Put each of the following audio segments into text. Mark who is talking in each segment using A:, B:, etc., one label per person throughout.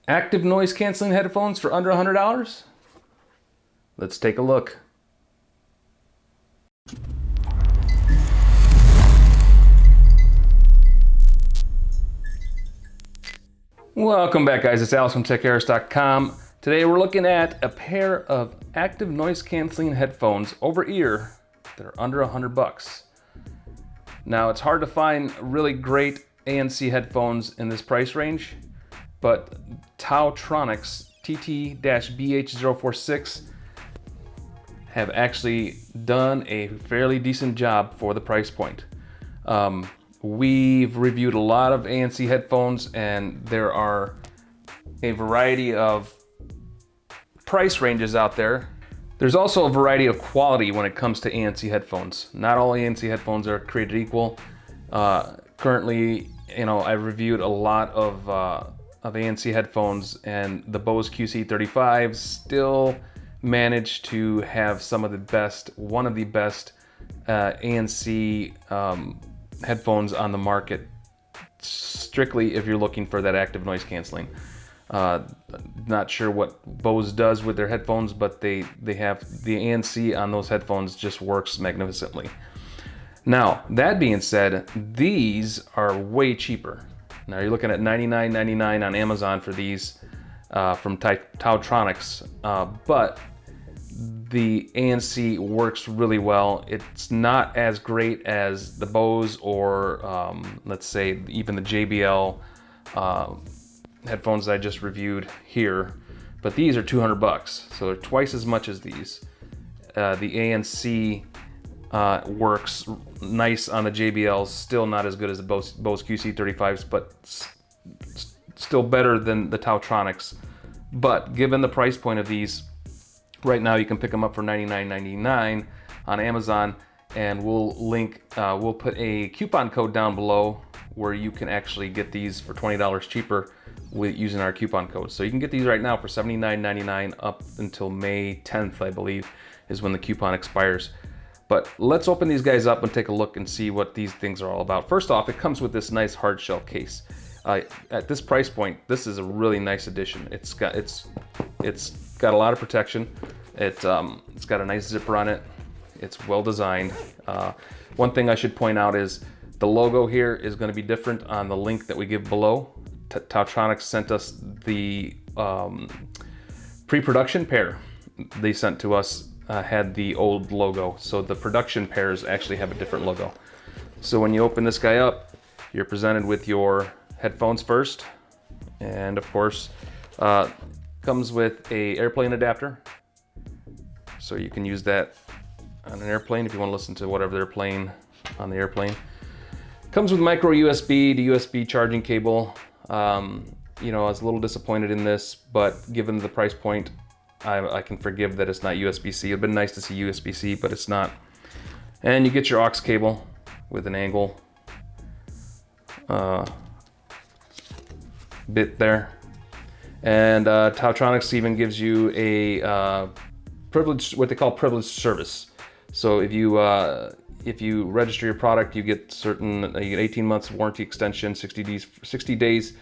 A: Active noise canceling headphones for under $100? Let's take a look. Welcome back, guys. It's Alex from TechHarris.com. Today we're looking at a pair of active noise canceling headphones over ear that are under $100. Now, it's hard to find really great ANC headphones in this price range, but TaoTronics TT-BH046 have actually done a fairly decent job for the price point. We've reviewed a lot of ANC headphones, and there are a variety of price ranges out there. There's also a variety of quality when it comes to ANC headphones. Not all ANC headphones are created equal. Currently, I've reviewed a lot of ANC headphones, and the Bose QC35s still manage to have one of the best ANC headphones on the market, strictly if you're looking for that active noise canceling. Not sure what Bose does with their headphones, but they have the ANC on those headphones just works magnificently. Now, that being said, these are way cheaper. Now you're looking at $99.99 on Amazon for these from TaoTronics, but the ANC works really well. It's not as great as the Bose or let's say even the JBL headphones that I just reviewed here, but these are $200, so they're twice as much as these. The ANC works nice on the JBLs, still not as good as the Bose QC35s, but still better than the TaoTronics. But given the price point of these, right now you can pick them up for $99.99 on Amazon, and we'll put a coupon code down below where you can actually get these for $20 cheaper with using our coupon code. So you can get these right now for $79.99 up until May 10th, I believe, is when the coupon expires. But let's open these guys up and take a look and see what these things are all about. First off, it comes with this nice hard shell case. At this price point, this is a really nice addition. It's got a lot of protection. It's got a nice zipper on it. It's well designed. One thing I should point out is the logo here is going to be different on the link that we give below. TaoTronics sent us the pre-production pair they sent to us had the old logo, so the production pairs actually have a different logo. So when you open this guy up, you're presented with your headphones first, and of course comes with a airplane adapter, so you can use that on an airplane if you want to listen to whatever they're playing on the airplane. Comes with micro USB to USB charging cable. I was a little disappointed in this, but given the price point, I can forgive that it's not USB-C. It'd been nice to see USB-C, but it's not. And you get your aux cable with an angle bit there. And TaoTronics even gives you a what they call privileged service. So if you register your product, you get 18 months warranty extension, 60 days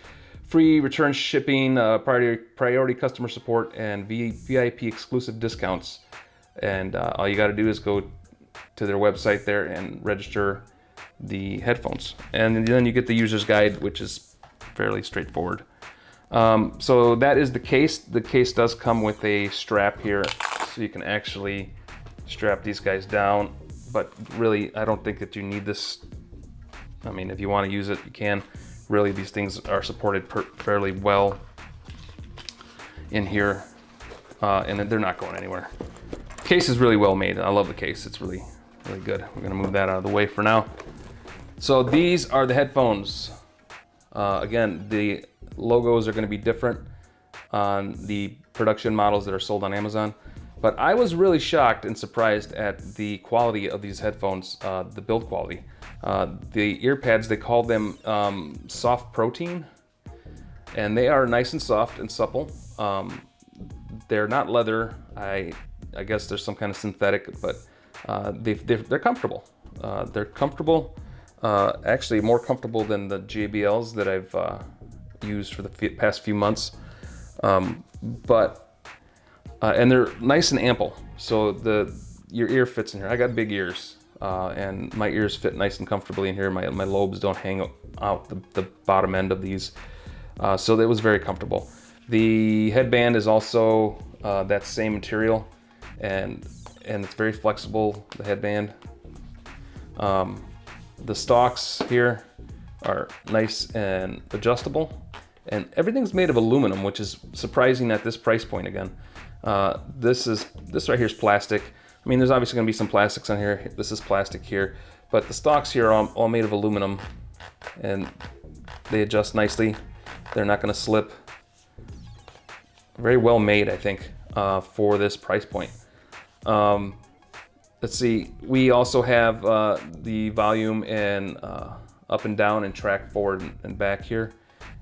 A: free return shipping, priority customer support, and VIP exclusive discounts. And all you got to do is go to their website there and register the headphones. And then you get the user's guide, which is fairly straightforward. So that is the case. The case does come with a strap here, so you can actually strap these guys down. But really, I don't think that you need this. I mean, if you want to use it, you can. Really, these things are supported fairly well in here, and they're not going anywhere. Case is really well made. I love the case. It's really, really good. We're gonna move that out of the way for now. So these are the headphones. Again, the logos are gonna be different on the production models that are sold on Amazon. But I was really shocked and surprised at the quality of these headphones, the build quality. The ear pads, they call them soft protein, and they are nice and soft and supple. They're not leather. I guess there's some kind of synthetic, but they're comfortable. They're comfortable, actually more comfortable than the JBLs that I've used for the past few months. And they're nice and ample, so your ear fits in here. I got big ears, and my ears fit nice and comfortably in here. My lobes don't hang out the bottom end of these, so it was very comfortable. The headband is also that same material, and it's very flexible, the headband. The stalks here are nice and adjustable, and everything's made of aluminum, which is surprising at this price point again. This right here is plastic. I mean, there's obviously going to be some plastics on here. This is plastic here, but the stalks here are all made of aluminum, and they adjust nicely. They're not going to slip. Very well made, I think, for this price point. Let's see. We also have the volume and up and down and track forward and back here,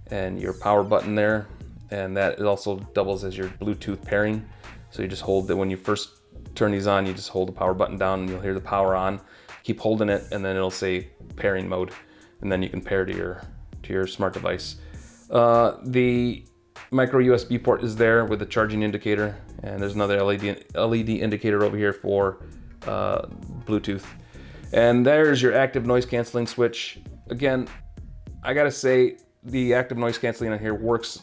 A: and your power button there. And that also doubles as your Bluetooth pairing. So you just hold it when you first turn these on, you just hold the power button down and you'll hear the power on. Keep holding it and then it'll say pairing mode, and then you can pair to your smart device. The micro USB port is there with the charging indicator, and there's another LED indicator over here for Bluetooth. And there's your active noise canceling switch. Again, I gotta say, the active noise canceling on here works.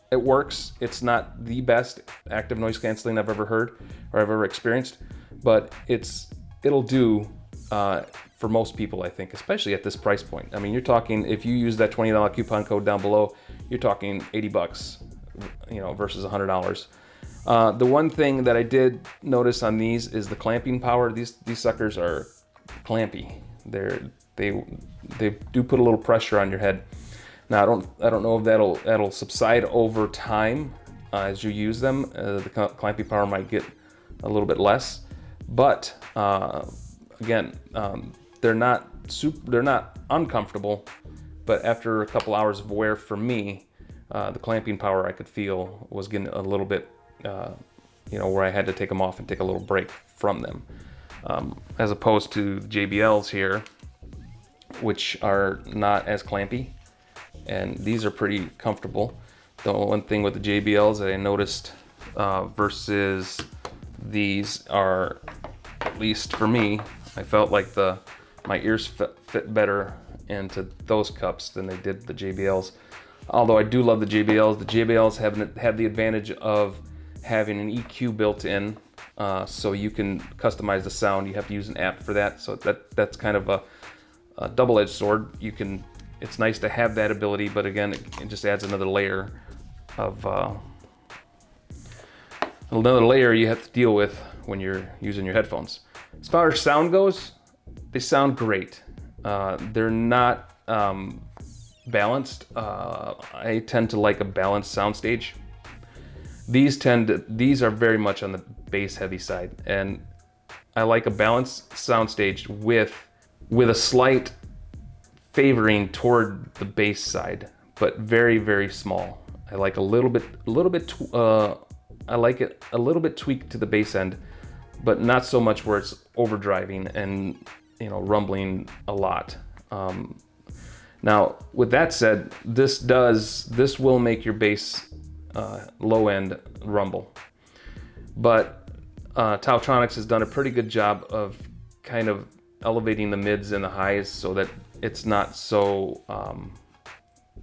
A: It works. It's not the best active noise canceling I've ever heard or I've ever experienced, but it'll do for most people, I think, especially at this price point. I mean, you're talking, if you use that $20 coupon code down below, you're talking 80 bucks, versus $100. The one thing that I did notice on these is the clamping power. These suckers are clampy. They do put a little pressure on your head. Now I don't know if that'll subside over time as you use them. The clamping power might get a little bit less, but again, they're not uncomfortable. But after a couple hours of wear, for me, the clamping power I could feel was getting a little bit, where I had to take them off and take a little break from them, as opposed to the JBLs here, which are not as clampy. And these are pretty comfortable. The one thing with the JBLs that I noticed versus these are, at least for me, I felt like my ears fit better into those cups than they did the JBLs. Although I do love the JBLs have the advantage of having an EQ built in, so you can customize the sound. You have to use an app for that, so that's kind of a double-edged sword. It's nice to have that ability, but again, it just adds another layer you have to deal with when you're using your headphones. As far as sound goes, they sound great. They're not balanced. I tend to like a balanced soundstage. These are very much on the bass heavy side, and I like a balanced soundstage with a slight favoring toward the bass side, but very, very small. I like I like it a little bit tweaked to the bass end, but not so much where it's overdriving and rumbling a lot. Now, with that said, this will make your bass low end rumble, but TaoTronics has done a pretty good job of kind of elevating the mids and the highs so that it's not so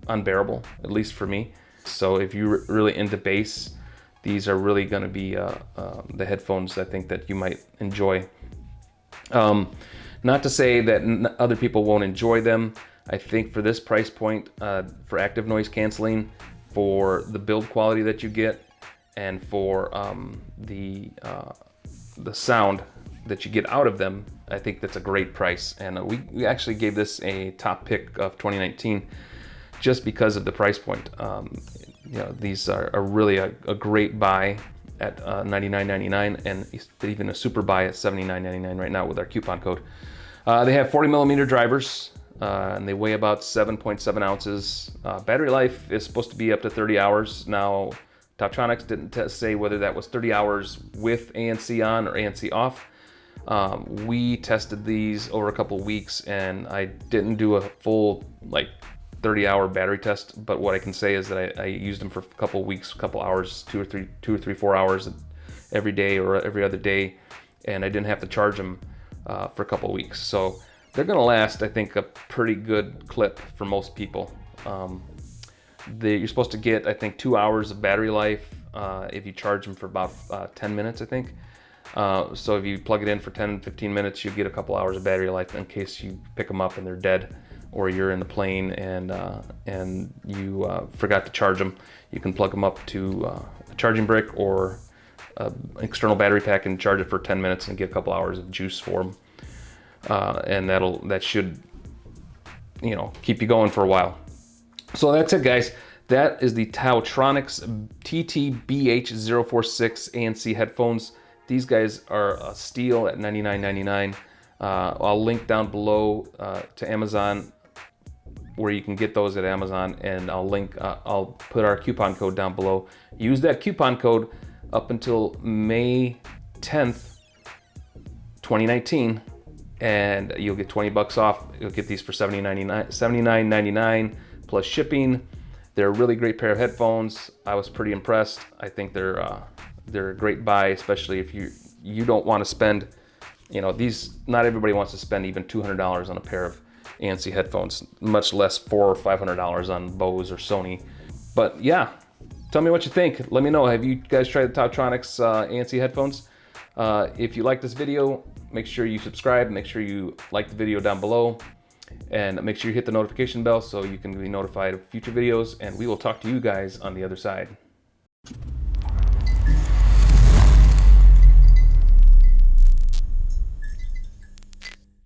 A: unbearable, at least for me. So if you're really into bass, these are really going to be the headphones I think that you might enjoy. Not to say that other people won't enjoy them. I think for this price point, for active noise canceling, for the build quality that you get, and for the sound that you get out of them, I think that's a great price. And we actually gave this a top pick of 2019 just because of the price point. These are really a great buy at $99.99, and even a super buy at $79.99 right now with our coupon code. They have 40mm drivers, and they weigh about 7.7 ounces. Battery life is supposed to be up to 30 hours. Now, TaoTronics didn't say whether that was 30 hours with ANC on or ANC off. We tested these over a couple weeks, and I didn't do a full 30-hour battery test, but what I can say is that I used them for a couple of weeks, a couple hours, 4 hours every day or every other day, and I didn't have to charge them for a couple of weeks. So they're gonna last, I think, a pretty good clip for most people. You're supposed to get, I think, 2 hours of battery life if you charge them for about 10 minutes, I think. So if you plug it in for 10-15 minutes, you get a couple hours of battery life in case you pick them up and they're dead, or you're in the plane and you forgot to charge them. You can plug them up to a charging brick or an external battery pack and charge it for 10 minutes and get a couple hours of juice for them. And that should, you know, keep you going for a while. So that's it, guys. That is the TaoTronics TT-BH046 ANC headphones. These guys are a steal at $99.99. I'll link down below to Amazon where you can get those at Amazon, and I'll put our coupon code down below. Use that coupon code up until May 10th, 2019, and you'll get 20 bucks off. You'll get these for $79.99 plus shipping. They're a really great pair of headphones. I was pretty impressed. I think they're a great buy, especially if you don't want to spend, you know, not everybody wants to spend even $200 on a pair of ANC headphones, much less $400 or $500 on Bose or Sony. But yeah, tell me what you think. Let me know. Have you guys tried the TaoTronics ANC headphones? If you like this video, make sure you subscribe, make sure you like the video down below, and make sure you hit the notification bell so you can be notified of future videos, and we will talk to you guys on the other side.